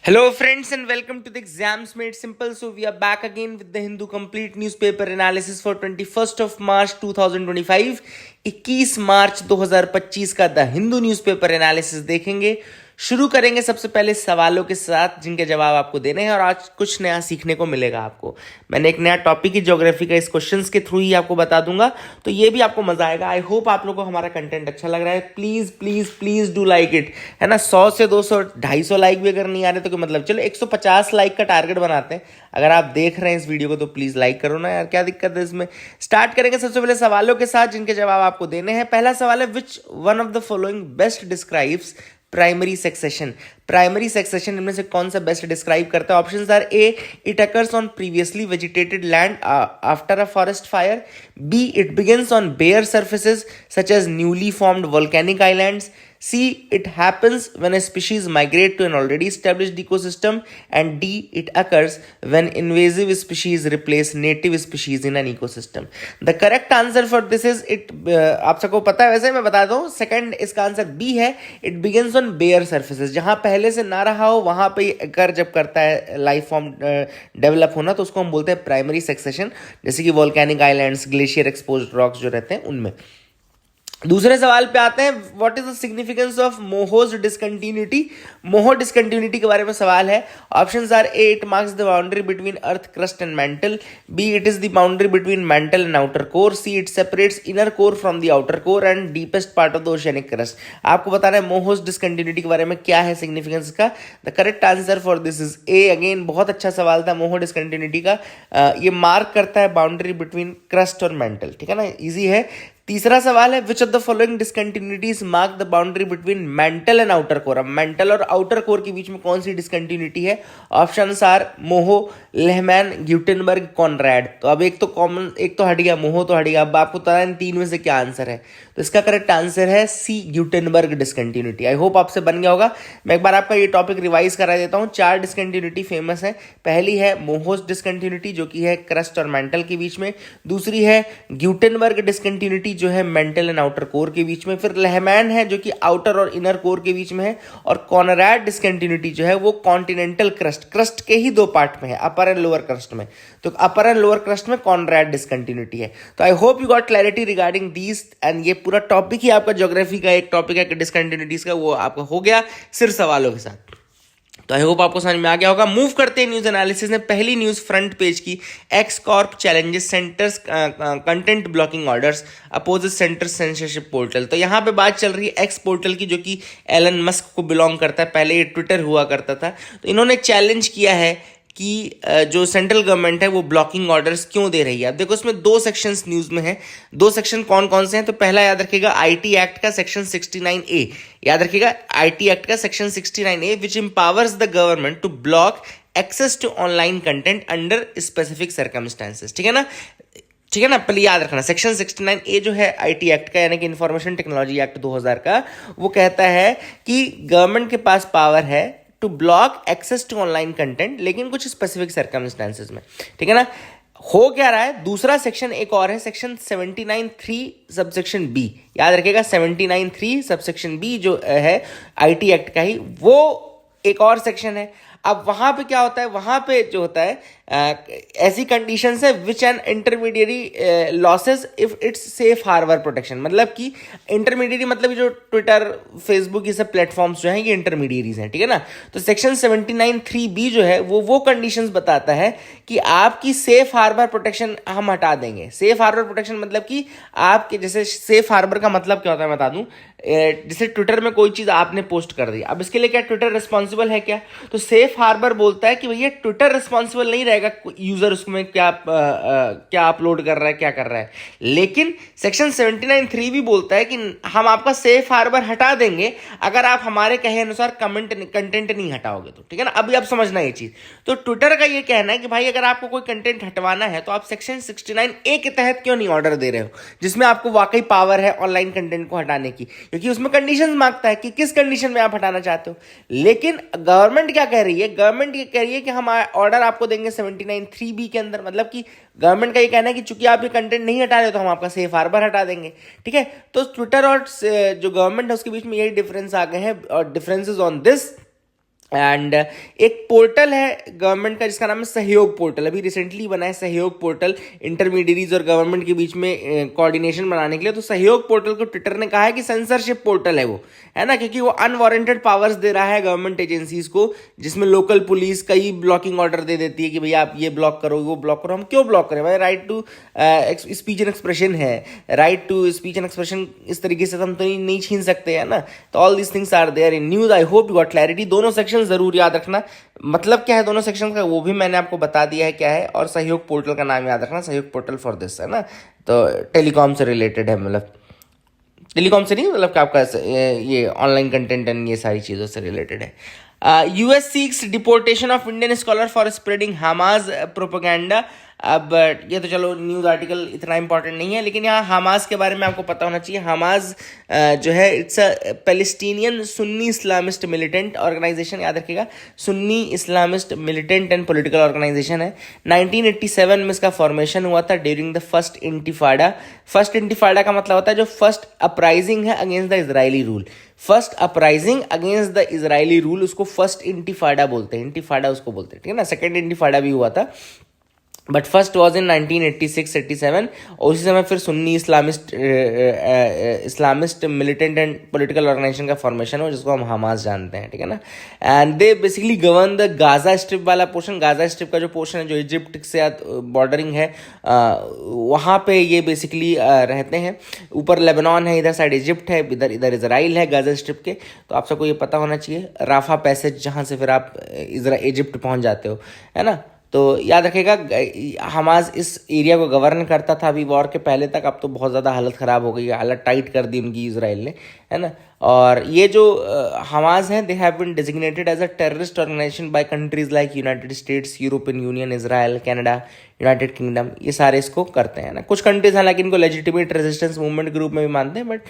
Hello, friends, and welcome to the Exams Made Simple. So, we are back again with the Hindu Complete Newspaper Analysis for 21st of March 2025. 21 मार्च 2025 का the Hindu newspaper analysis देखेंगे। शुरू करेंगे सबसे पहले सवालों के साथ जिनके जवाब आपको देने हैं और आज कुछ नया सीखने को मिलेगा आपको। मैंने एक नया टॉपिक ही ज्योग्राफी का इस क्वेश्चंस के थ्रू ही आपको बता दूंगा, तो ये भी आपको मजा आएगा। आई होप आप लोगों को हमारा कंटेंट अच्छा लग रहा है। Please please please do like it, है ना। 100 से 200 250 लाइक भी अगर नहीं आ रहे तो कोई मतलब, चलो 150 लाइक का टारगेट बनाते हैं। अगर आप देख रहे हैं इस वीडियो को तो प्लीज लाइक करो ना यार, क्या दिक्कत है इसमें। स्टार्ट करेंगे सबसे पहले सवालों के साथ जिनके जवाब आपको देने हैं। पहला सवाल है, which one of the following best describes primary succession. Primary succession इनमें से कौन सा बेस्ट डिस्क्राइब करता है? Options are A, it occurs on previously vegetated land after a forest fire. B, it begins on bare surfaces such as newly formed volcanic islands. C, it happens when a species migrate to an already established ecosystem. And D, it occurs when invasive species replace native species in an ecosystem. The correct answer for this is it. आप सबको पता है, वैसे मैं बता दूं, second इसका answer B है। It begins on bare surfaces, जहां पहले से ना रहा हो वहां पे अगर जब करता है लाइफ फॉर्म डेवलप होना तो उसको हम बोलते हैं प्राइमरी सक्सेशन, जैसे कि volcanic islands, glacier exposed rocks जो रहते हैं उनमें। दूसरे सवाल पे आते हैं, what is the significance of Moho's discontinuity. Moho discontinuity के बारे में सवाल है। Options are A, it marks the boundary between earth crust and mantle. B, it is the boundary between mantle and outer core. C, it separates inner core from the outer core and deepest part of the oceanic crust. आपको बताना है मोहोज discontinuity के बारे में क्या है significance का। The correct answer for this is a. Again बहुत अच्छा सवाल था मोहो डिसकंटिन्यूटी का। ये मार्क करता है बाउंड्री बिटवीन क्रस्ट और मेंटल, ठीक है ना, इजी है। तीसरा सवाल है, which of the following discontinuities mark the boundary between mantle and outer core. अब मेंटल और आउटर कोर के बीच में कौन सी डिसकंटिन्यूटी है? Options are Moho, Lehmann, Gutenberg, Conrad. तो अब एक तो कॉमन, एक तो हट गया, मोहो तो हट गया। अब आपको पता है इन तीन में से क्या आंसर है, तो इसका करेक्ट आंसर है सी, ग्यूटेनबर्ग डिसकंटिन्यूटी। आई होप आपसे बन गया होगा। मैं एक बार आपका ये टॉपिक रिवाइज करा देता हूँ। 4 डिसकंटिन्यूटी फेमस है। पहली है मोहोस डिसकंटिन्यूटी जो कि है क्रस्ट और मेंटल के बीच में। दूसरी है ग्यूटेनबर्ग डिसकंटिन्यूटी जो है मेंटल एंड आउटर कोर के बीच में। फिर लेहमैन है जो कि आउटर और इनर कोर के बीच में है। और कॉनरैड डिसकंटिन्यूटी जो है वो कॉन्टिनेंटल क्रस्ट के ही 2 पार्ट में है, अपर एंड लोअर क्रस्ट में। तो अपर एंड लोअर क्रस्ट में कॉनरैड डिसकंटिन्यूटी है। तो I hope you got clarity regarding these. And ये पूरा टॉपिक ही आपका ज्योग्राफी का एक टॉपिक है डिसकंटिन्यूटीज का, वो आपका हो गया सिर्फ सवालों के साथ। तो आई होप आपको समझ में आ गया होगा। मूव करते हैं न्यूज एनालिसिस में। पहली न्यूज फ्रंट पेज की, x Corp challenges centres content blocking orders opposes centre censorship portal. तो यहाँ पे बात चल रही है एक्स पोर्टल की, जो कि एलन मस्क को बिलोंग करता है। पहले ये ट्विटर हुआ करता था। तो इन्होंने चैलेंज किया है कि जो सेंट्रल गवर्नमेंट है वो ब्लॉकिंग ऑर्डर्स क्यों दे रही है। अब देखो इसमें 2 सेक्शंस न्यूज में है। 2 सेक्शन कौन कौन से हैं? तो पहला याद रखिएगा आईटी एक्ट का सेक्शन 69A। याद रखिएगा आईटी एक्ट का section 69A which empowers the government to block access to online content under specific circumstances. ठीक है ना, ठीक है ना। पहले याद रखना, सेक्शन 69A जो है आईटी एक्ट का, यानी कि इंफॉर्मेशन टेक्नोलॉजी एक्ट 2000 का, वो कहता है कि गवर्नमेंट के पास पावर है to block access to online content, लेकिन कुछ स्पेसिफिक सर्कमस्टांसेस में। ठीक है ना। हो क्या रहा है, दूसरा सेक्शन एक और है, सेक्शन 79(3) सबसेक्शन बी। याद रखिएगा 79(3) सबसेक्शन बी जो है आईटी एक्ट का ही, वो एक और सेक्शन है। अब वहां पे क्या होता है, वहां पे जो होता है ऐसी कंडीशंस है which an intermediary losses if it's safe harbour protection. मतलब कि इंटरमीडिएरी मतलब जो ट्विटर, फेसबुक, ये सब प्लेटफॉर्म्स जो हैं ये इंटरमीडिएरीज हैं। ठीक है ना। तो सेक्शन 79(3)(b जो है वो कंडीशंस बताता है कि आपकी सेफ हार्बर प्रोटेक्शन हम हटा देंगे। सेफ हार्बर प्रोटेक्शन मतलब कि आपके, जैसे सेफ हार्बर का मतलब क्या होता है बता दूं, जैसे ट्विटर में कोई चीज आपने पोस्ट कर दी, अब इसके लिए क्या ट्विटर रिस्पॉन्सिबल है क्या? तो सेफ हार्बर बोलता है कि भैया ट्विटर रिस्पॉन्सिबल नहीं रहेगा यूजर उसमें क्या अपलोड कर रहा है, क्या कर रहा है। लेकिन सेक्शन 79(3) भी बोलता है कि हम आपका सेफ हार्बर हटा देंगे अगर आप हमारे कहे अनुसार कंटेंट नहीं हटाओगे तो। ठीक है ना। अभी आप समझना ये चीज। तो ट्विटर का ये कहना है कि भाई अगर आपको कोई कंटेंट हटवाना है तो आप सेक्शन 69A के तहत क्यों नहीं ऑर्डर दे रहे हो, जिसमें आपको वाकई पावर है ऑनलाइन कंटेंट को हटाने की, क्योंकि उसमें कंडीशंस मांगता है कि किस कंडीशन में आप हटाना चाहते हो। लेकिन गवर्नमेंट क्या कह रही है, गवर्नमेंट ये कह रही है कि हम ऑर्डर आपको देंगे 79(3)(b) के अंदर। मतलब कि गवर्नमेंट का ये कहना है कि चूंकि आप ये कंटेंट नहीं हटा रहे तो हम आपका सेफ हार्बर हटा देंगे। ठीक है। तो ट्विटर और जो गवर्नमेंट है उसके बीच में यही डिफरेंस आ गए हैं। और डिफरेंसेस ऑन दिस एंड एक पोर्टल है गवर्नमेंट का जिसका नाम है सहयोग पोर्टल, अभी रिसेंटली बना है सहयोग पोर्टल इंटरमीडियरीज और गवर्नमेंट के बीच में कोऑर्डिनेशन बनाने के लिए। तो सहयोग पोर्टल को ट्विटर ने कहा है कि सेंसरशिप पोर्टल है वो, है ना, क्योंकि वो अनवारंटेड पावर्स दे रहा है गवर्नमेंट एजेंसीज को, जिसमें लोकल पुलिस कई ब्लॉकिंग ऑर्डर दे देती है कि भैया आप ये ब्लॉक करो वो ब्लॉक करो। हम क्यों ब्लॉक करें भाई? Right to speech and expression है, right to speech and expression इस तरीके से हम तो नहीं छीन सकते, है ना। तो all these things are there in news. I hope you got clarity. दोनों सेक्शन जरूर याद रखना, मतलब क्या है दोनों सेक्शन का वो भी मैंने आपको बता दिया है क्या है, और सहयोग पोर्टल का नाम याद रखना, सहयोग पोर्टल फॉर दिस, है ना। तो टेलीकॉम से रिलेटेड है, मतलब टेलीकॉम से नहीं, मतलब आपका ये ऑनलाइन कंटेंट एंड ये सारी चीज़ों से रिलेटेड है। US seeks deportation of Indian scholar for spreading Hamas propaganda. अब ये तो चलो न्यूज़ आर्टिकल इतना इंपॉर्टेंट नहीं है, लेकिन यहाँ हमास के बारे में आपको पता होना चाहिए। हमास जो है it's a Palestinian Sunni Islamist militant organisation, याद रखिएगा, Sunni Islamist militant and political organisation है। 1987 में इसका फॉर्मेशन हुआ था during the first intifada. First intifada का मतलब होता है जो फर्स्ट अपराइजिंग है against the Israeli rule. First uprising against the Israeli rule उसको फर्स्ट इंटिफाडा बोलते हैं, इंटिफाडा उसको बोलते हैं, ठीक है ना। सेकंड इंटिफाडा भी हुआ था, बट फर्स्ट वॉज इन 1986-87, और उसी समय फिर Sunni Islamist militant and political organisation का फॉर्मेशन हो, जिसको हम हमास जानते हैं, ठीक है ना। And they basically govern the Gaza strip वाला पोर्शन। गाजा स्ट्रिप का जो पोर्शन है जो इजिप्ट से बॉर्डरिंग है, वहाँ पे ये बेसिकली रहते हैं। ऊपर लेबनान है, इधर साइड इजिप्ट है, इधर इजराइल है गाजा स्ट्रिप के। तो आप सबको ये पता होना चाहिए, राफा पैसेज जहाँ से फिर आप इजिप्ट पहुँच जाते हो, है ना। तो याद रखिएगा हमास इस एरिया को गवर्न करता था अभी वॉर के पहले तक। अब तो बहुत ज़्यादा हालत ख़राब हो गई है, हालत टाइट कर दी उनकी इजराइल ने, है ना। और ये जो हमास हैं, they have been designated as a terrorist organisation by countries like United States, European Union, Israel, Canada, United Kingdom, ये सारे इसको करते हैं ना। कुछ कंट्रीज हालांकि इनको लेजिटिमेट रेजिस्टेंस मूवमेंट के रूप में भी मानते हैं, बट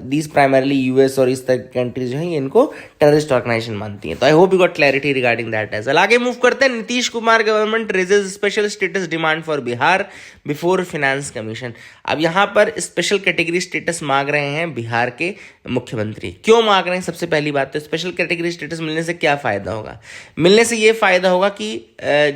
दीज प्राइमरली यूएस और इस तरह की कंट्रीज जो हैं इनको टेररिस्ट ऑर्गेनाइजेशन मानती हैं। तो I hope you got clarity regarding that as well. आगे मूव करते हैं। Nitish Kumar government raises special status demand for Bihar before finance commission. अब यहाँ पर स्पेशल कैटेगरी स्टेटस मांग रहे हैं बिहार के मुख्यमंत्री। क्यों मांग रहे हैं? सबसे पहली बात तो स्पेशल कैटेगरी स्टेटस मिलने से क्या फ़ायदा होगा? मिलने से ये फ़ायदा होगा कि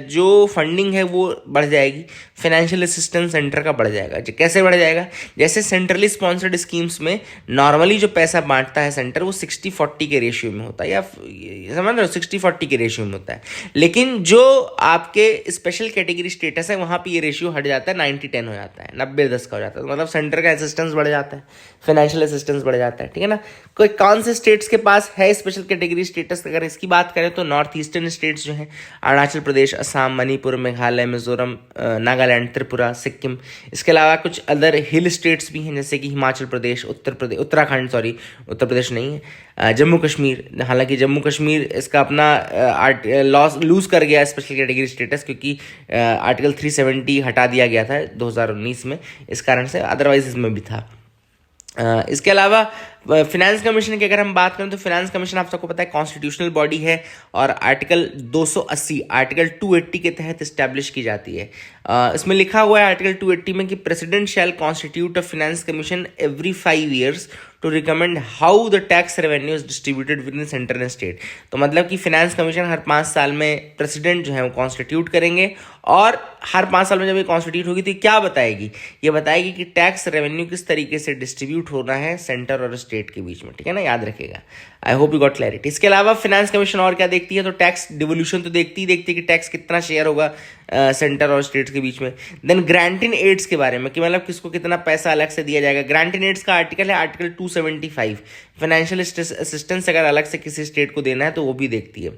जो फंडिंग है वो बढ़ जाएगी, फाइनेंशियल असिस्टेंस सेंटर का बढ़ जाएगा। कैसे बढ़ जाएगा? जैसे सेंट्रली स्पॉन्सर्ड स्कीम्स में नॉर्मली जो पैसा बांटता है सेंटर वो 60-40 के रेशियो में होता है, या समझ रहे हो 60-40 के रेशियो में होता है। लेकिन जो आपके स्पेशल कैटेगरी स्टेटस है वहाँ पे ये रेशियो हट जाता है, 90-10 हो जाता है, 90-10 का हो जाता है। मतलब सेंटर का असिस्टेंस बढ़ जाता है, फाइनेंशियल असिस्टेंस बढ़ जाता है, ठीक है ना। कोई कौन से स्टेट्स के पास है स्पेशल कैटेगरी स्टेटस? अगर इसकी बात करें तो नॉर्थ ईस्टर्न स्टेट्स जो हैं, अरुणाचल प्रदेश, असम, मणिपुर, मेघालय, मिजोरम, नागालैंड, त्रिपुरा, सिक्किम। इसके अलावा कुछ अदर हिल स्टेट्स भी हैं जैसे कि हिमाचल प्रदेश, उत्तराखंड, सॉरी उत्तर प्रदेश नहीं है, जम्मू कश्मीर। हालांकि जम्मू कश्मीर इसका अपना लूज कर गया स्पेशल कैटेगरी स्टेटस, क्योंकि आर्टिकल 370 हटा दिया गया था 2019 में, इस कारण से, अदरवाइज इसमें भी था। इसके अलावा फिनेंस कमीशन की अगर हम बात करें तो फिनेंस कमीशन आप सबको पता है कॉन्स्टिट्यूशनल बॉडी है और आर्टिकल 280 आर्टिकल 280 के तहत इस्टेब्लिश की जाती है। इसमें लिखा हुआ है आर्टिकल 280 में कि president shall constitute a finance commission every 5 years to recommend how the tax revenue is distributed within centre and state. तो मतलब कि फिनेंस कमीशन हर 5 साल में प्रेसिडेंट जो है वो कॉन्स्टिट्यूट करेंगे, और हर 5 साल में जब ये कॉन्स्टिट्यूट होगी तो ये क्या बताएगी? ये बताएगी कि टैक्स रेवेन्यू किस तरीके से डिस्ट्रीब्यूट होना है सेंटर और स्टेट के बीच में, ठीक है ना, याद रखिएगा। आई होप यू गॉट क्लैरिटी। इसके अलावा फिनेंस कमीशन और क्या देखती है? तो टैक्स डिवोल्यूशन तो देखती ही देखती है कि टैक्स कितना शेयर होगा सेंटर और स्टेट्स के बीच में। देन ग्रांट इन एड्स के बारे में कि मतलब किसको कितना पैसा अलग से दिया जाएगा। ग्रांट इन एड्स का आर्टिकल है आर्टिकल 275, फाइनेंशियल असिस्टेंस अगर अलग से किसी स्टेट को देना है तो वो भी देखती है।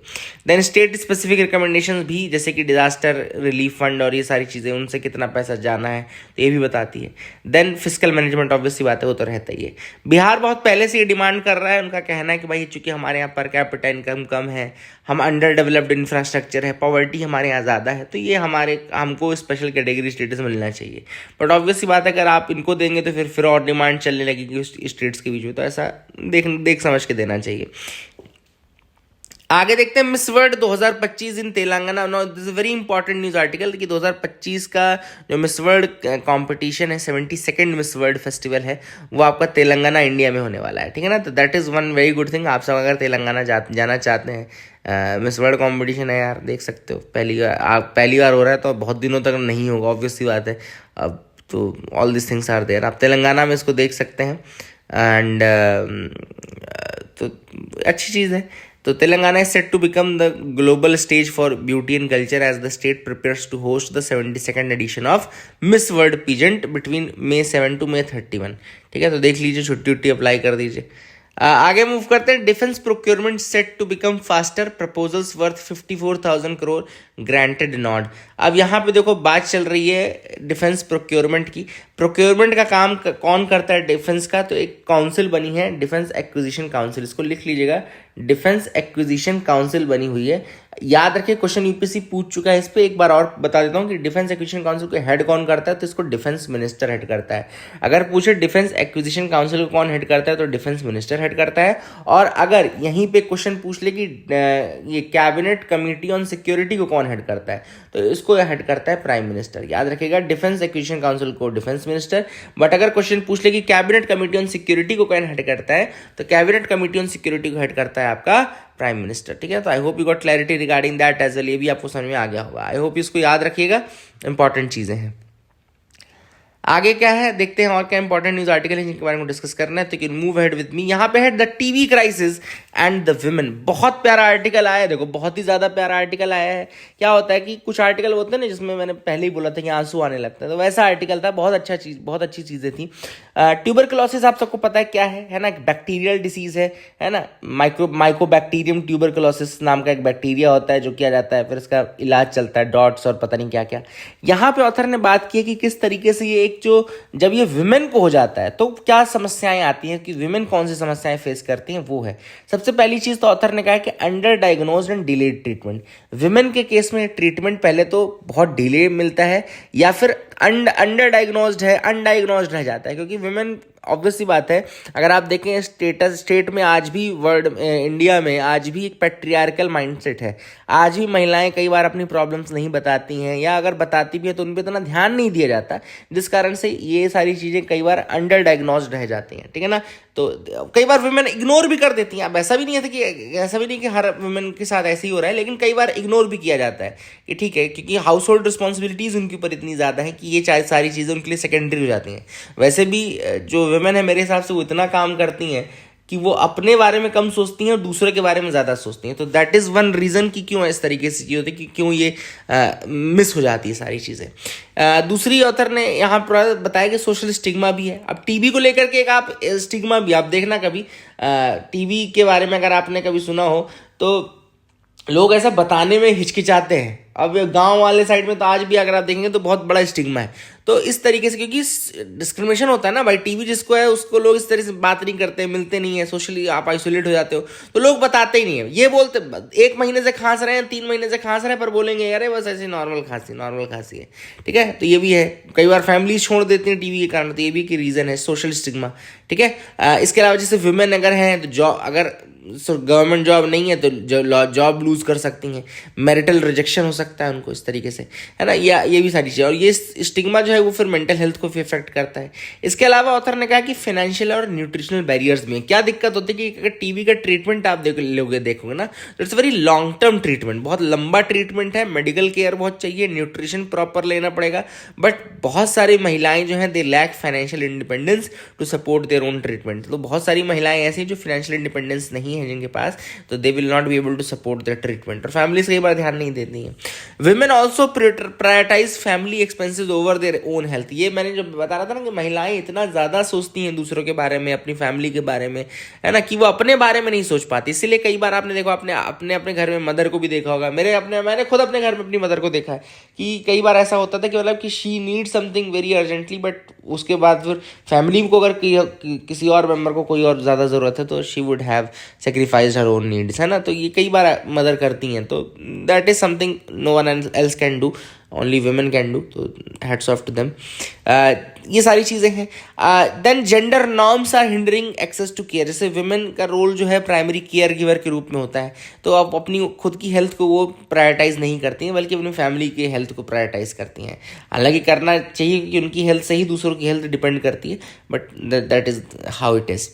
देन स्टेट स्पेसिफिक रिकमेंडेशन भी, जैसे कि डिजास्टर रिलीफ फंड और ये सारी चीज़ें, उनसे कितना पैसा जाना है तो ये भी बताती है। देन फिस्कल मैनेजमेंट ऑब्वियसली बात है, वो तो रहता ही है। बिहार बहुत पहले से ये डिमांड कर रहा है, उनका कहना है कि भाई चूंकि हमारे यहाँ पर कैपिटा इनकम कम है, हम अंडर डेवलप्ड इंफ्रास्ट्रक्चर है, पॉवर्टी हमारे यहाँ ज़्यादा है, तो ये हमको स्पेशल कैटेगरी स्टेटस मिलना चाहिए। बट ऑब्वियसली बात है अगर आप इनको देंगे तो फिर और डिमांड चलने लगेगी उस स्टेट्स के बीच में, तो ऐसा देख समझ के देना चाहिए। आगे देखते हैं Miss World 2025 in Telangana. No this is very important news article कि 2025 का जो मिस वर्ल्ड कंपटीशन है, 72nd मिस वर्ल्ड फेस्टिवल है, वो आपका तेलंगाना इंडिया में होने वाला है, ठीक है ना। तो that is one very good thing. आप सब अगर तेलंगाना जाना चाहते हैं, मिस वर्ल्ड कंपटीशन है यार, देख सकते हो। पहली बार हो रहा है तो बहुत दिनों तक नहीं होगा, ऑब्वियस सी बात है। अब तो all this things are there, आप तेलंगाना में इसको देख सकते हैं। एंड तो अच्छी चीज़ है। तो Telangana is set to become the global stage for beauty and culture as the state prepares to host the 72nd edition of Miss World pageant between May 7 to May 31। ठीक है, तो देख लीजिए, छुट्टी अप्लाई कर दीजिए। आगे मूव करते हैं। Defence procurement set to become faster, proposals worth 54,000 crore granted nod. अब यहाँ पे देखो बात चल रही है डिफेंस प्रोक्योरमेंट की। प्रोक्योरमेंट का काम कौन करता है डिफेंस का? तो एक काउंसिल बनी है, डिफेंस एक्विजिशन काउंसिल, इसको लिख लीजिएगा, डिफेंस एक्विजिशन काउंसिल बनी हुई है। याद रखिए, क्वेश्चन यूपीएससी पूछ चुका है इस पे। एक बार और बता देता हूँ कि डिफेंस एक्विजिशन काउंसिल को हेड कौन करता है, तो इसको डिफेंस मिनिस्टर हेड करता है। अगर पूछे डिफेंस एक्विजिशन काउंसिल को कौन हेड करता है, तो डिफेंस मिनिस्टर हेड करता है। और अगर यहीं पे क्वेश्चन पूछ ले कि ये कैबिनेट कमेटी ऑन सिक्योरिटी को कौन हेड करता है, तो इसको हेड करता है प्राइम मिनिस्टर। याद रखिएगा, डिफेंस एक्विजिशन काउंसिल को डिफेंस मिनिस्टर। बट अगर क्वेश्चन पूछ ले कि कैबिनेट कमेटी ऑन सिक्योरिटी को कौन हेड करता है, तो कैबिनेट कमेटी ऑन सिक्योरिटी को हेड करता है आपका प्राइम मिनिस्टर। ठीक है, तो I hope you got clarity regarding that as well. ये भी आपको समझ में आ गया होगा। आई होप इसको याद रखिएगा, इंपॉर्टेंट चीजें हैं। आगे क्या है देखते हैं, और क्या इंपॉर्टेंट न्यूज आर्टिकल है जिनके बारे में डिस्कस करना है। तो can move head with me. यहाँ पे है the TV crisis and the women. बहुत प्यारा आर्टिकल आया है, देखो बहुत ही ज्यादा प्यारा आर्टिकल आया है। क्या होता है कि कुछ आर्टिकल होते हैं ना जिसमें मैंने पहले ही बोला था कि आंसू आने लगता है, तो वैसा आर्टिकल था। बहुत अच्छी चीजें थी। ट्यूबरकुलोसिस आप सबको पता है क्या है ना, बैक्टीरियल डिसीज है ना। माइकोबैक्टीरियम ट्यूबरकुलोसिस नाम का एक बैक्टीरिया होता है जो किया जाता है, फिर इसका इलाज चलता है, डॉट्स और पता नहीं क्या क्या। यहाँ पे ऑथर ने बात की है कि किस तरीके से ये जो जब ये विमेन को हो जाता है तो क्या समस्याएं आती हैं, कि विमेन कौन सी समस्याएं फेस करती हैं, वो है सबसे पहली चीज। तो ऑथर ने कहा कि under diagnosed and delayed treatment. Women के केस में ट्रीटमेंट पहले तो बहुत डिले मिलता है, या फिर अंडर डायग्नोज्ड है, अनडायग्नोज्ड रह जाता है। क्योंकि विमेन, ऑब्वियस सी बात है, अगर आप देखें स्टेट में आज भी, इंडिया में आज भी एक पैट्रियार्कल माइंडसेट है। आज भी महिलाएं कई बार अपनी प्रॉब्लम्स नहीं बताती हैं, या अगर बताती भी है तो उन पर इतना ध्यान नहीं दिया जाता, जिस कारण से ये सारी चीज़ें कई बार अंडर डायग्नोज्ड रह जाती हैं। ठीक है ना, तो कई बार वुमेन इग्नोर भी कर देती हैं। अब ऐसा भी नहीं कि हर वुमेन के साथ ऐसे ही हो रहा है, लेकिन कई बार इग्नोर भी किया जाता है कि ठीक है, क्योंकि हाउस होल्ड रिस्पॉन्सिबिलिटीज़ उनके ऊपर इतनी ज़्यादा है कि ये सारी चीज़ें उनके लिए सेकेंडरी हो जाती हैं। वैसे भी जो वुमेन है मेरे हिसाब से वो इतना काम करती हैं कि वो अपने बारे में कम सोचती हैं और दूसरे के बारे में ज़्यादा सोचती हैं। तो दैट इज़ वन रीज़न कि क्यों इस तरीके से चीज़ होती है, कि क्यों ये मिस हो जाती है सारी चीज़ें। दूसरी ऑथर ने यहाँ पर बताया कि सोशल स्टिग्मा भी है। अब टीबी को लेकर के एक आप स्टिग्मा भी आप देखना, कभी टीबी के बारे में अगर आपने कभी सुना हो तो लोग ऐसा बताने में हिचकिचाते हैं। अब गांव वाले साइड में तो आज भी अगर आप देखेंगे तो बहुत बड़ा स्टिग्मा है। तो इस तरीके से, क्योंकि डिस्क्रिमिनेशन होता है ना भाई, टीबी जिसको है उसको लोग इस तरह से बात नहीं करते, मिलते नहीं है, सोशली आप आइसोलेट हो जाते हो, तो लोग बताते ही नहीं है। ये बोलते 1 महीने से खांस रहे हैं, 3 महीने से खांस रहे हैं, पर बोलेंगे अरे बस ऐसी नॉर्मल खांसी है। ठीक है, तो ये भी है। कई बार फैमिली छोड़ देती हैं टीबी के कारण, तो ये भी की रीज़न है, सोशल स्टिग्मा। ठीक है, इसके अलावा जैसे वुमेन अगर हैं तो जॉब, अगर गवर्नमेंट जॉब नहीं है तो जॉब लूज कर सकती हैं, मैरिटल रिजेक्शन हो सकता है उनको, इस तरीके से, है ना। ये भी सारी चीज़ें, और ये स्टिग्मा जो है वो फिर मेंटल हेल्थ को भी इफेक्ट करता है। इसके अलावा ऑथर ने कहा कि फाइनेंशियल और न्यूट्रिशनल बैरियर्स में क्या दिक्कत होती है कि अगर टीबी का ट्रीटमेंट आप देखोगे ना, तो it's very long term treatment, बहुत लंबा ट्रीटमेंट है, मेडिकल केयर बहुत चाहिए, न्यूट्रिशन प्रॉपर लेना पड़ेगा। बट बहुत सारी महिलाएं जो हैं they lack financial independence to support their own treatment. तो बहुत सारी महिलाएं ऐसी हैं जो फाइनेंशियल इंडिपेंडेंस नहीं है जिनके पास, तो they will not be able to support their treatment, और फैमिलीज कई बार ध्यान नहीं देती हैं। Women also prioritise family expenses over their own health. ये मैंने जो बता रहा था ना कि महिलाएं इतना ज़्यादा सोचती हैं दूसरों के बारे में, अपनी फैमिली के बारे में, है ना, कि वो अपने बारे में नहीं सोच पाती। इसीलिए कई बार आपने देखो, अपने घर में मदर को भी देखा होगा, मैंने खुद अपने घर में अपनी मदर को देखा है कि कई बार ऐसा होता था कि मतलब कि she need something very urgently, but उसके बाद फिर फैमिली को अगर किसी और मेंबर को कोई और ज़्यादा ज़रूरत है तो she would have sacrificed her own needs, है ना। तो ये कई बार मदर करती हैं, तो that is something no one else can do. Only women can do, तो हैट्स ऑफ टू देम। ये सारी चीज़ें हैं। Then gender norms are hindering access to care. जैसे वुमेन का रोल जो है प्राइमरी केयर गिवर के रूप में होता है, तो आप अपनी खुद की हेल्थ को वो प्रायोरिटाइज नहीं करती हैं, बल्कि अपनी फैमिली की हेल्थ को प्रायोरिटाइज करती हैं। हालांकि करना चाहिए क्योंकि उनकी हेल्थ से ही दूसरों की हेल्थ डिपेंड करती है, but that is how it is.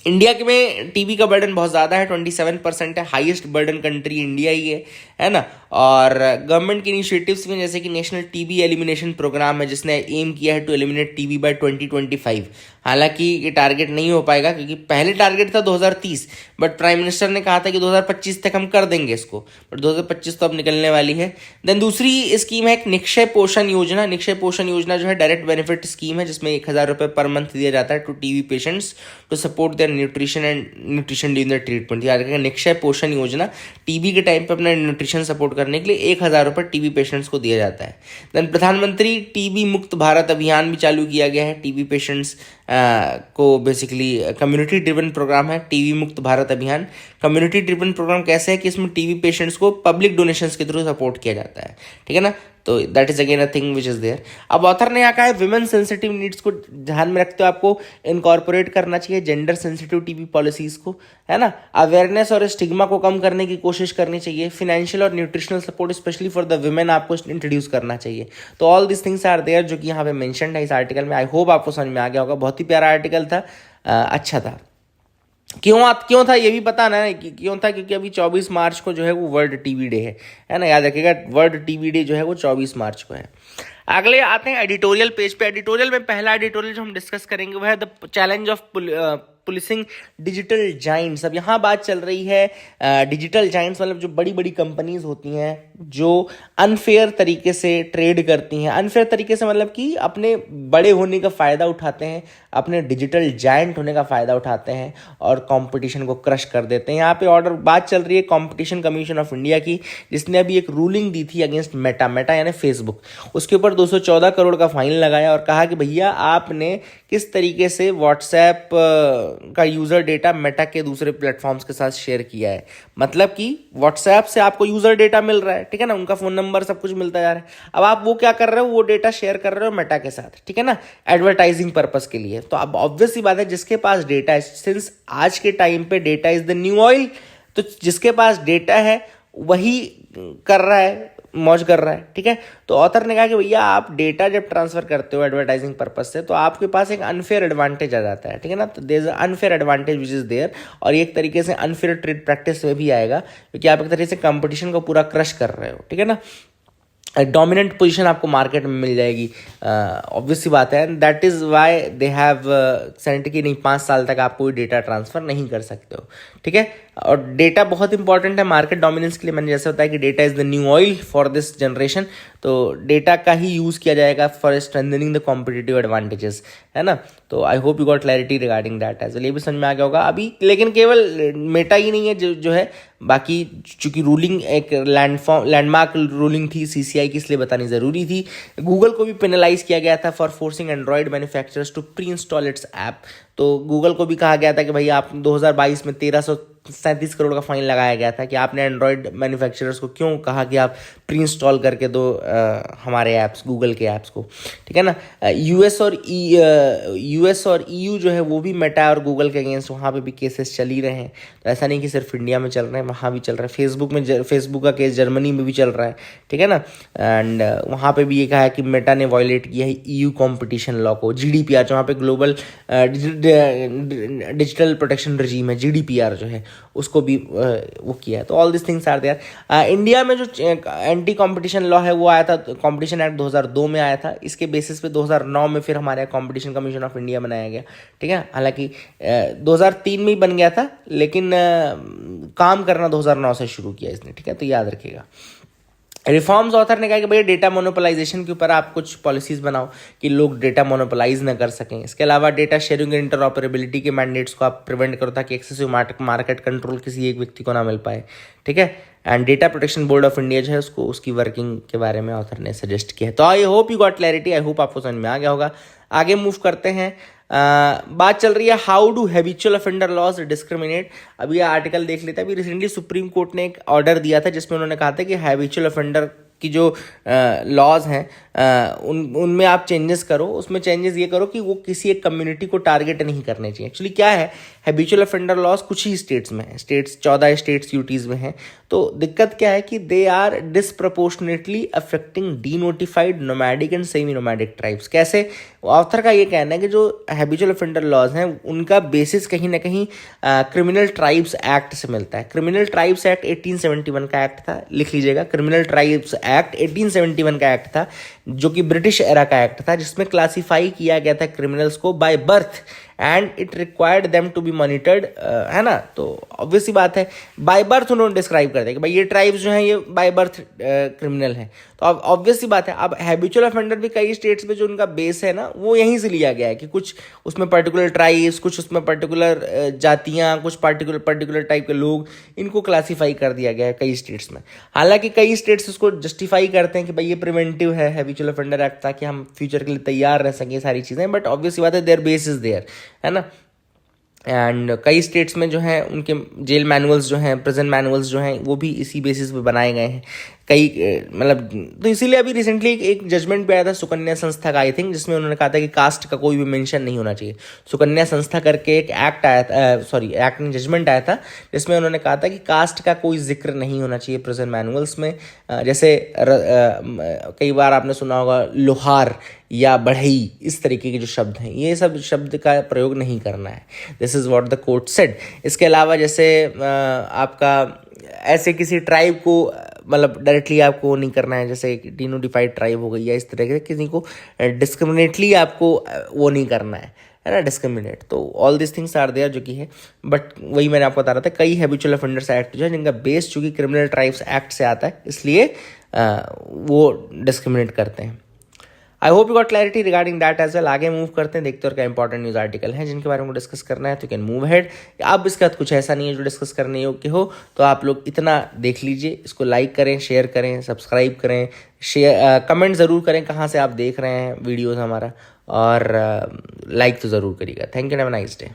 India के में टीबी का बर्डन बहुत ज़्यादा है, 27% है। हाईएस्ट बर्डन कंट्री इंडिया ही है ना। और गवर्नमेंट के इनिशिएटिव्स में जैसे कि नेशनल टीबी एलिमिनेशन प्रोग्राम है, जिसने एम किया है टू एलिमिनेट टीबी बाय 2025। हालांकि ये टारगेट नहीं हो पाएगा क्योंकि पहले टारगेट था 2030, बट प्राइम मिनिस्टर ने कहा था कि 2025 तक हम कर देंगे इसको, बट 2025 तो अब निकलने वाली है। देन दूसरी स्कीम है एक निक्षय पोषण योजना। निक्षय पोषण योजना जो है डायरेक्ट बेनिफिट स्कीम है, जिसमें 1,000 रुपये पर मंथ दिया जाता है to TB patients to support their nutrition during the treatment. याद रखिएगा, निक्षय पोषण योजना टीबी के टाइम पे अपना न्यूट्रिशन सपोर्ट करने के लिए 1,000 रुपये टीबी पेशेंट्स को दिया जाता है। देन प्रधानमंत्री टीबी मुक्त भारत अभियान भी चालू किया गया है। टीबी पेशेंट्स को बेसिकली कम्युनिटी ड्रिवन प्रोग्राम है टीबी मुक्त भारत अभियान। कम्युनिटी ड्रिवन प्रोग्राम कैसे है कि इसमें टीबी पेशेंट्स को पब्लिक डोनेशंस के थ्रू सपोर्ट किया जाता है, ठीक है ना। तो that is again a thing which is there. अब ऑथर ने यहाँ कहा है विमेन सेंसिटिव नीड्स को ध्यान में रखते हुए आपको इनकॉर्पोरेट करना चाहिए जेंडर सेंसिटिव टीबी पॉलिसीज को, है ना। अवेयरनेस और स्टिग्मा को कम करने की कोशिश करनी चाहिए। फाइनेंशियल और nutritional support specially for the women आपको इंट्रोड्यूस करना चाहिए। तो all this things are there, जो कि यहाँ पे मेंशन्ड है इस आर्टिकल में। आई होप आपको समझ में आ गया होगा। बहुत ही प्यारा आर्टिकल था, अच्छा था। क्यों था ये भी पता ना कि क्यों था, क्योंकि अभी 24 मार्च को जो है वो वर्ल्ड टीबी डे है ना। याद रखिएगा, वर्ल्ड टीबी डे जो है वो 24 मार्च को है। अगले आते हैं एडिटोरियल पेज पे। एडिटोरियल में पहला एडिटोरियल जो हम डिस्कस करेंगे वो है the challenge of policing digital Giants. अब यहाँ बात चल रही है डिजिटल जाइंट्स मतलब जो बड़ी बड़ी कंपनीज होती हैं जो अनफेयर तरीके से ट्रेड करती हैं। अनफेयर तरीके से मतलब कि अपने बड़े होने का फ़ायदा उठाते हैं, अपने डिजिटल जायंट होने का फ़ायदा उठाते हैं और कंपटीशन को क्रश कर देते हैं। यहाँ पे बात चल रही है कंपटीशन कमीशन ऑफ इंडिया की, जिसने अभी एक रूलिंग दी थी अगेंस्ट मेटा यानी फेसबुक। उसके ऊपर 214 करोड़ का फाइन लगाया और कहा कि भैया आपने किस तरीके से व्हाट्सएप का यूज़र डेटा मेटा के दूसरे प्लेटफॉर्म्स के साथ शेयर किया है। मतलब कि व्हाट्सएप से आपको यूज़र डेटा मिल रहा है, ठीक है ना, उनका फ़ोन नंबर सब कुछ मिलता जा रहा है। अब आप वो क्या कर रहे हो, वो डेटा शेयर कर रहे हो मेटा के साथ, ठीक है ना, एडवर्टाइजिंग पर्पस के लिए। तो अब ऑब्वियस सी बात है, जिसके पास डेटा है, सिंस आज के टाइम पे data is the new oil, तो जिसके पास डेटा है वही कर रहा है, मौज कर रहा है, ठीक है। तो ऑथर ने कहा कि भैया आप डेटा जब ट्रांसफर करते हो एडवर्टाइजिंग पर्पस से, तो आपके पास एक अनफेयर एडवांटेज आ जाता है, ठीक है ना। तो there is unfair advantage which is there, और एक तरीके से अनफेयर ट्रेड प्रैक्टिस में भी आएगा, क्योंकि आप एक तरीके से कंपटीशन को पूरा क्रश कर रहे हो, ठीक है ना। डोमिनेंट पोजीशन आपको मार्केट में मिल जाएगी, ऑब्वियस सी बात है। That is why they have sent कि नहीं 5 साल तक आप कोई डेटा ट्रांसफ़र नहीं कर सकते हो, ठीक है। और डेटा बहुत इंपॉर्टेंट है मार्केट डोमिनेंस के लिए। मैंने जैसे होता है कि data is the new oil for this generation, तो डेटा का ही यूज़ किया जाएगा for strengthening the competitive advantages, है ना। तो I hope you got clarity regarding that as well. ये भी समझ में आ गया होगा अभी। लेकिन केवल मेटा ही नहीं है जो है, बाकी चूंकि रूलिंग एक लैंडमार्क रूलिंग थी CCI की, इसलिए बतानी ज़रूरी थी। गूगल को भी पेनलाइज किया गया था for forcing Android manufacturers to pre install its app. तो गूगल को भी कहा गया था कि भाई आप 2022 में 1337 करोड़ का फाइन लगाया गया था कि आपने एंड्रॉयड मैन्युफैक्चरर्स को क्यों कहा कि आप प्री इंस्टॉल करके दो हमारे ऐप्स, गूगल के ऐप्स को, ठीक है ना। यूएस और EU जो है वो भी मेटा और गूगल के अगेंस्ट वहाँ पे भी केसेस चल ही रहे हैं। तो ऐसा नहीं कि सिर्फ इंडिया में चल रहे हैं, वहाँ भी चल रहा है। फेसबुक का केस जर्मनी में भी चल रहा है, ठीक है ना। एंड वहाँ पे भी ये कहा है कि मेटा ने वायलेट किया है EU कॉम्पिटिशन लॉ को, GDPR जो वहाँ पे ग्लोबल डिजिटल प्रोटेक्शन रजीम है, GDPR जो है उसको भी वो किया है। तो all this things are there. India में जो एंटी कंपटीशन लॉ है वो आया था, कंपटीशन एक्ट 2002 में आया था। इसके बेसिस पे 2009 में फिर हमारे कंपटीशन कमीशन ऑफ इंडिया बनाया गया, ठीक है। हालांकि 2003 में ही बन गया था, लेकिन काम करना 2009 से शुरू किया इसने, ठीक है। तो याद रखिएगा। रिफॉर्म्स ऑथर ने कहा कि भैया डेटा मोनोपोलाइजेशन के ऊपर आप कुछ पॉलिसीज बनाओ कि लोग डेटा मोनोपोलाइज न कर सकें। इसके अलावा डेटा शेयरिंग और इंटरऑपरेबिलिटी के मैंडेट्स को आप प्रिवेंट करो ताकि एक्सेसिव मार्केट कंट्रोल किसी एक व्यक्ति को ना मिल पाए, ठीक है। And data protection board of India जो है उसको उसकी वर्किंग के बारे में ऑथर ने सजेस्ट किया है। तो I hope you got clarity, I hope आपको समझ में आ गया होगा। आगे मूव करते हैं। बात चल रही है how do habitual offender laws discriminate. अभी ये आर्टिकल देख लेते हैं। अभी रिसेंटली सुप्रीम कोर्ट ने एक ऑर्डर दिया था जिसमें उन्होंने कहा था कि हैबिचुअल ऑफेंडर की जो लॉज हैं उनमें आप चेंजेस करो। उसमें चेंजेस ये करो कि वो किसी एक कम्युनिटी को टारगेट नहीं करने चाहिए। एक्चुअली क्या है, हैबिचुअल ऑफेंडर लॉज कुछ ही स्टेट्स में है, 14 स्टेट्स यूटीज में हैं। तो दिक्कत क्या है कि they are disproportionately affecting denotified nomadic and semi nomadic tribes. कैसे? ऑथर का ये कहना है कि जो हैबिचुअल ऑफेंडर लॉज हैं उनका बेसिस कहीं ना कहीं क्रिमिनल ट्राइब्स एक्ट से मिलता है। क्रिमिनल ट्राइब्स एक्ट 1871 का एक्ट था, लिख लीजिएगा। क्रिमिनल ट्राइब्स एक्ट 1871 का एक्ट था, जो कि ब्रिटिश एरा का एक्ट था, जिसमें क्लासिफाई किया गया था क्रिमिनल्स को by birth and it required them to be monitored, है ना। तो ऑब्वियसली बात है, बाय बर्थ उन्होंने डिस्क्राइब कर दिया कि भाई ये ट्राइब्स जो हैं ये बाय बर्थ क्रिमिनल हैं। तो अब ऑब्वियसली बात है, अब हैबिचुअल ऑफेंडर भी कई स्टेट्स में जो उनका बेस है ना वो यहीं से लिया गया है कि कुछ उसमें पर्टिकुलर ट्राइब्स, कुछ उसमें पर्टिकुलर जातियाँ, कुछ पर्टिकुलर टाइप के लोग, इनको क्लासीफाई कर दिया गया है कई स्टेट्स में। हालांकि कई स्टेट्स इसको जस्टिफाई करते हैं कि भाई ये प्रिवेंटिव है हैबिचुअल ऑफेंडर एक्ट, ताकि हम फ्यूचर के लिए तैयार रह सकें सारी चीज़ें। बट ऑब्वियसली बात है, देयर बेस इज देयर, है ना। एंड कई स्टेट्स में जो है उनके जेल मैनुअल्स जो हैं, प्रिजन मैनुअल्स जो हैं, वो भी इसी बेसिस पे बनाए गए हैं कई, मतलब। तो इसीलिए अभी रिसेंटली एक जजमेंट भी आया था सुकन्या संस्था का, आई थिंक, जिसमें उन्होंने कहा था कि कास्ट का कोई भी मेंशन नहीं होना चाहिए। सुकन्या संस्था करके एक एक्ट आया था, एक्ट में जजमेंट आया था, जिसमें उन्होंने कहा था कि कास्ट का कोई जिक्र नहीं होना चाहिए प्रिजन मैनुअल्स में। जैसे कई बार आपने सुना होगा लोहार या बढ़ई, इस तरीके के जो शब्द हैं, ये सब शब्द का प्रयोग नहीं करना है। This is what the court said. इसके अलावा जैसे आपका ऐसे किसी ट्राइब को मतलब डायरेक्टली आपको नहीं करना है, जैसे डिनोटिफाइड ट्राइब हो गई या इस तरह के, किसी को डिस्क्रिमिनेटली आपको वो नहीं करना है ना, डिस्क्रिमिनेट। तो all this things are there जो कि है। बट वही मैंने आपको बता रहा था, कई हैबिचुअल ऑफेंडर्स एक्ट जो है जिनका बेस चूंकि क्रिमिनल ट्राइब्स एक्ट से आता है, इसलिए वो डिस्क्रिमिनेट करते हैं। I hope you got clarity regarding that as well. आगे मूव करते हैं, देखते हैं और क्या इंपॉर्टेंट न्यूज़ आर्टिकल हैं जिनके बारे में डिस्कस करना है, तो कैन मूव हेड। अब इसके बाद कुछ ऐसा नहीं है जो डिस्कस करने योग्य हो, तो आप लोग इतना देख लीजिए। इसको लाइक करें, शेयर करें, सब्सक्राइब करें, कमेंट ज़रूर करें कहाँ से आप देख रहे हैं वीडियोज़ हमारा, और लाइक तो ज़रूर करिएगा। Thank you, have a nice day.